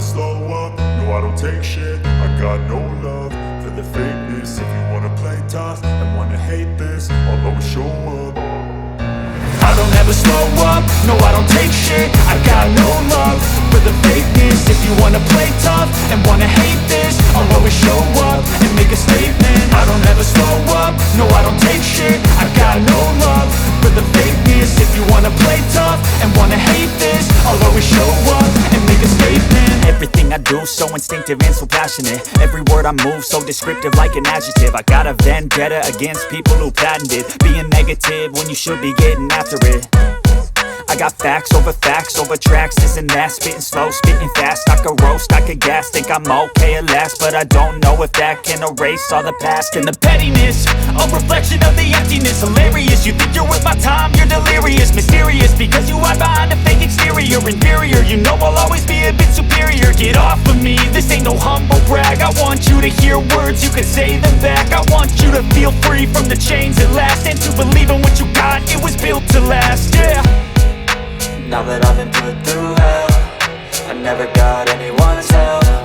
slow up, no I don't take shit. I got no love for the fakeness. If you wanna play tough and wanna hate this, I'll always show up. I don't ever slow up, no I don't take shit. I got no love for the fakeness. If you wanna play tough and wanna hate this, I'll always show up and make a statement. I don't ever slow up, no I don't take shit. I got no love for the fakeness. If you wanna play tough and wanna hate this, I'll always show up and make a statement. Everything I do so instinctive and so passionate. Every word I move so descriptive like an adjective. I got a vendetta against people who patented being negative when you should be getting after it. I got facts over tracks, this and that. Spitting slow, spitting fast, I could roast, I could gas. Think I'm okay at last, but I don't know if that can erase all the past. And the pettiness, a reflection of the emptiness. Hilarious, you think you're worth my time, you're delirious. Mysterious, because you hide behind a fake exterior. Inferior, you know I'll always be a bit superior. Get off of me, this ain't no humble brag. I want you to hear words, you can say them back. I want you to feel free from the chains at last, and to believe in what you got, it was built to last, yeah. Now that I've been put through hell, I never got anyone's help.